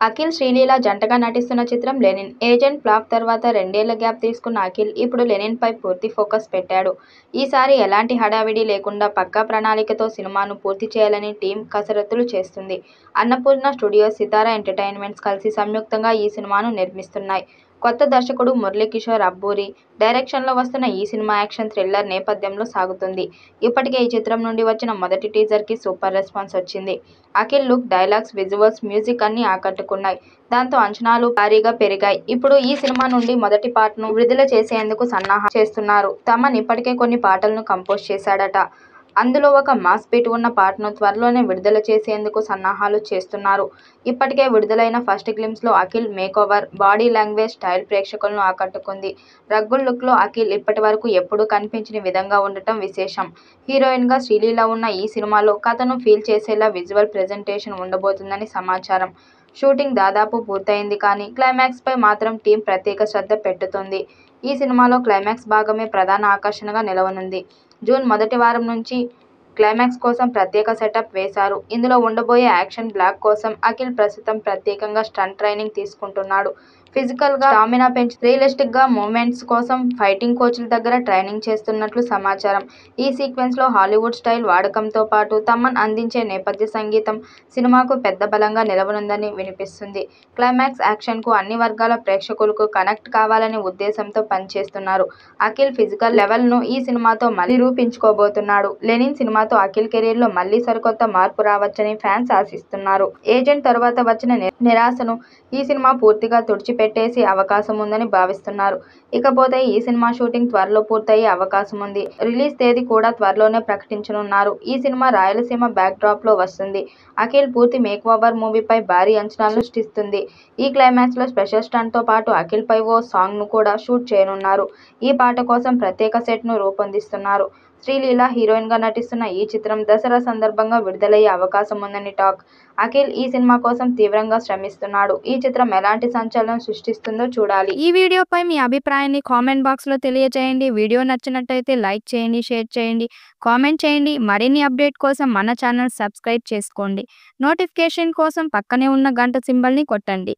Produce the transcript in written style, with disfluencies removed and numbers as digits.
అఖిల్, శ్రీలీల జంటగా నటిస్తున్న చిత్రం 'లెనిన్'. ఏజెంట్ ఫ్లాప్ తర్వాత 2 ఏళ్ల గ్యాప్ తీసుకున్న అఖిల్ ఇప్పుడు 'లెనిన్'పై పూర్తి ఫోకస్ పెట్టాడు. ఈసారి ఎలాంటి హడావిడి లేకుండా పక్కా ప్రణాళికతో సినిమాను పూర్తి చేయాలని టీమ్ కసరత్తులు చేస్తుంది. అన్నపూర్ణ స్టూడియోస్, సితార ఎంటర్టైన్మెంట్స్ కలిసి సంయుక్తంగా ఈ సినిమాను నిర్మిస్తున్నాయి. కొత్త దర్శకుడు మురళీకిషోర్ అబ్బూరి డైరెక్షన్లో వస్తున్న ఈ సినిమా యాక్షన్ థ్రిల్లర్ నేపథ్యంలో సాగుతుంది. ఇప్పటికే ఈ చిత్రం నుండి వచ్చిన మొదటి టీజర్కి సూపర్ రెస్పాన్స్ వచ్చింది. Akhil look, dialogues, visuals, music అన్నీ ఆకట్టుకున్నాయి. దాంతో అంచనాలు భారీగా పెరిగాయి. ఇప్పుడు ఈ సినిమా నుండి మొదటి పార్ట్ను విడుదల చేసేందుకు సన్నాహాలు చేస్తున్నారు. తమన్ ఇప్పటికే కొన్ని పాటలను కంపోజ్ చేశాడట. అందులో ఒక మాస్ బీట్ ఉన్న పాటను త్వరలోనే విడుదల చేసేందుకు సన్నాహాలు చేస్తున్నారు. ఇప్పటికే విడుదలైన ఫస్ట్ గ్లింప్స్లో Akhil makeover, body language, style ప్రేక్షకులను ఆకట్టుకుంది. రగ్గుల్ లుక్లో అఖిల్ ఇప్పటివరకు ఎప్పుడూ కనిపించని విధంగా ఉండటం విశేషం. హీరోయిన్గా శ్రీలీల ఉన్న ఈ సినిమాలో కథను ఫీల్ చేసేలా విజువల్ ప్రెజెంటేషన్ ఉండబోతుందని సమాచారం. షూటింగ్ దాదాపు పూర్తయింది కానీ క్లైమాక్స్పై మాత్రం టీమ్ ప్రత్యేక శ్రద్ధ పెట్టుతోంది. ఈ సినిమాలో క్లైమాక్స్ భాగమే ప్రధాన ఆకర్షణగా నిలవనుంది. జూన్ మొదటి వారం నుంచి క్లైమాక్స్ కోసం ప్రత్యేక సెటప్ వేశారు. ఇందులో ఉండబోయే యాక్షన్ బ్లాక్ కోసం అఖిల్ ప్రస్తుతం ప్రత్యేకంగా స్టంట్ ట్రైనింగ్ తీసుకుంటున్నాడు. ఫిజికల్గా స్టామినా పెంచి రియలిస్టిక్గా మూవ్మెంట్స్ కోసం ఫైటింగ్ కోచ్ల దగ్గర ట్రైనింగ్ చేస్తున్నట్లు సమాచారం. ఈ సీక్వెన్స్లో హాలీవుడ్ స్టైల్ వాడకంతో పాటు తమన్ అందించే నేపథ్య సంగీతం సినిమాకు పెద్ద బలంగా నిలవనుందని వినిపిస్తుంది. క్లైమాక్స్ యాక్షన్కు అన్ని వర్గాల ప్రేక్షకులకు కనెక్ట్ కావాలనే ఉద్దేశంతో పనిచేస్తున్నారు. అఖిల్ ఫిజికల్ లెవెల్ను ఈ సినిమాతో మళ్లీ నిరూపించుకోబోతున్నాడు. 'లెనిన్' సినిమాతో అఖిల్ కెరీర్లో మళ్లీ సరికొత్త మార్పు రావచ్చని ఫ్యాన్స్ ఆశిస్తున్నారు. ఏజెంట్ తర్వాత వచ్చిన నిరాశను ఈ సినిమా పూర్తిగా తుడిచిపెట్టేసే అవకాశం ఉందని భావిస్తున్నారు. ఇకపోతే ఈ సినిమా షూటింగ్ త్వరలో పూర్తయ్యే అవకాశం ఉంది. రిలీజ్ తేదీ కూడా త్వరలోనే ప్రకటించనున్నారు. ఈ సినిమా రాయలసీమ బ్యాక్ డ్రాప్లో వస్తుంది. అఖిల్ పూర్తి మేకోవర్ మూవీపై భారీ అంచనాలను సృష్టిస్తుంది. ఈ క్లైమాక్స్లో స్పెషల్ స్టంట్తో పాటు అఖిల్పై ఓ సాంగ్ను కూడా షూట్ చేయనున్నారు. ఈ పాట కోసం ప్రత్యేక సెట్ను రూపొందిస్తున్నారు. శ్రీలీల హీరోయిన్గా నటిస్తున్న ఈ చిత్రం దసరా సందర్భంగా విడుదలయ్యే అవకాశం ఉందని టాక్. అఖిల్ ఈ సినిమా కోసం తీవ్రంగా శ్రమిస్తున్నాడు. ఈ చిత్రం ఎలాంటి సంచలనం సృష్టిస్తుందో చూడాలి. ఈ వీడియోపై మీ అభిప్రాయాన్ని కామెంట్ బాక్స్లో తెలియజేయండి. వీడియో నచ్చినట్టయితే లైక్ చేయండి, షేర్ చేయండి, కామెంట్ చేయండి. మరిన్ని అప్డేట్ కోసం మన ఛానల్ సబ్స్క్రైబ్ చేసుకోండి. నోటిఫికేషన్ కోసం పక్కనే ఉన్న గంట సింబల్ని కొట్టండి.